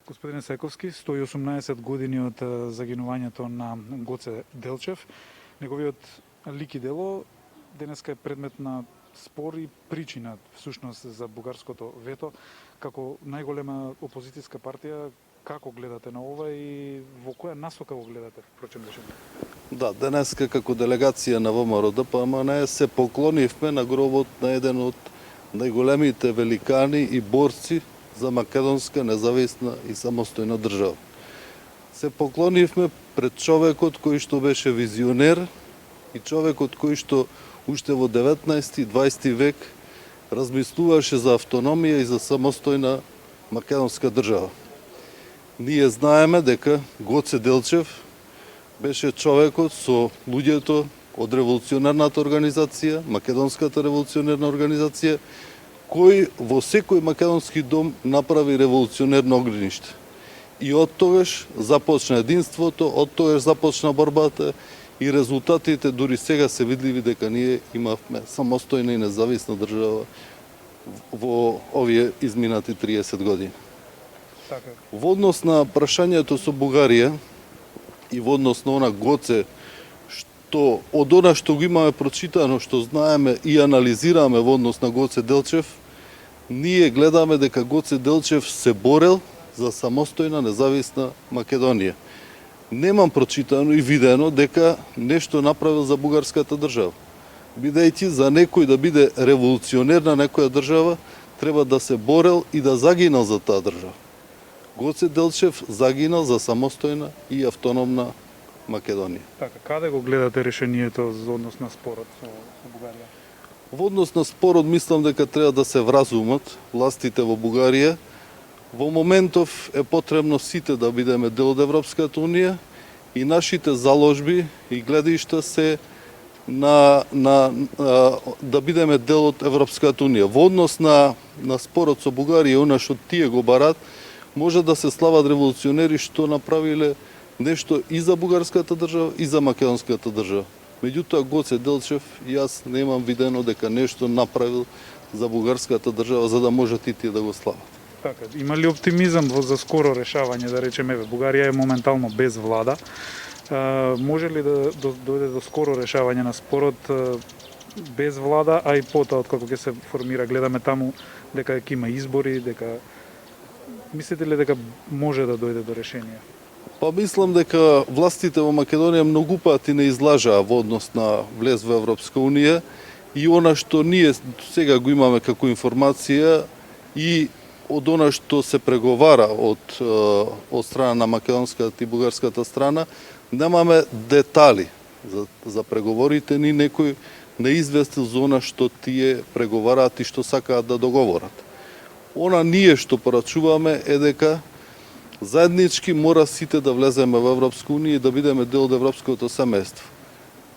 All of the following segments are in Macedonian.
Господине Сајковски, 118 години од загинувањето на Гоце Делчев. Неговиот лик и дело денеска е предмет на спор и причина всушност за бугарското вето. Како најголема опозицијска партија, како гледате на ова и во која насока го гледате, впрочем решение? Да, денеска како делегација на ВМРО-ДПМН се поклонивме на гробот на еден од најголемите великани и борци за македонска независна и самостојна држава. Се поклонивме пред човекот кој што беше визионер и човекот кој што уште во 19 и 20 век размислуваше за автономија и за самостојна македонска држава. Ние знаеме дека Гоце Делчев беше човекот со луѓето од револуционерната организација, Македонската револуционерна организација, кој во секој македонски дом направи револуционерно огниште. И од тогаш започна единството, од тогаш започна борбата и резултатите дури сега се видливи дека ние имавме самостојна и независна држава во овие изминати 30 години. Така. Во однос на прашањето со Бугарија и во однос на она Гоце, што од она што го имаме прочитано, што знаеме и анализираме во однос на Гоце Делчев, ние гледаме дека Гоце Делчев се борел за самостојна независна Македонија. Немам прочитано и видено дека нешто направил за бугарската држава. Бидејќи за некој да биде револуционер на некоја држава, треба да се борел и да загинал за таа држава. Гоце Делчев загинал за самостојна и автономна Македонија. Така, каде го гледате решението за однос на спорот со Бугарија? Во однос на спорот мислам дека треба да се вразумат властите во Бугарија. Во моментов е потребно сите да бидеме дел од Европската унија и нашите заложби и гледишта се да бидеме дел од Европската унија. Во однос на спорот со Бугарија, она што тие го барат, може да се слават револуционери што направиле нешто и за бугарската држава и за македонската држава. Меѓутоа Гоце Делчев, јас немам видено дека нешто направил за бугарската држава за да можат и тие да го слават. Така, има ли оптимизам за скоро решавање, да речеме, Бугарија е моментално без влада. Може ли да дојде до скоро решавање на спорот без влада, а и потоа откако ќе се формира, гледаме таму дека ќе има избори, дека мислите ли дека може да дојде до решение? Па мислам дека властите во Македонија многу пати не излажаа во однос на влез во Европска унија и она што ние сега го имаме како информација и од она што се преговара од страна на македонската и бугарската страна, немаме детали за преговорите, ни некој не известил за она што тие преговараат и што сакаат да договорат. Она ние што порачуваме е дека заеднички мора сите да влеземе во Европска унија и да бидеме дел од европското семејство.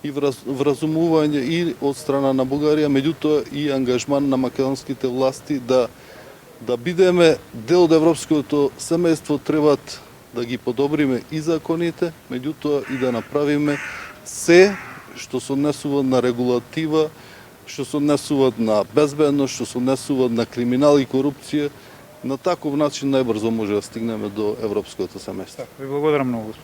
И вразумување и од страна на Бугарија, меѓутоа и ангажман на македонските власти да бидеме дел од европското семејство, требат да ги подобриме и законите, меѓутоа и да направиме се што се однесува на регулатива, што се однесуваат на безбедност, што се однесуваат на криминал и корупција. На таков начин најбрзо може да стигнеме до европското семејство. Ви благодарам многу, господин.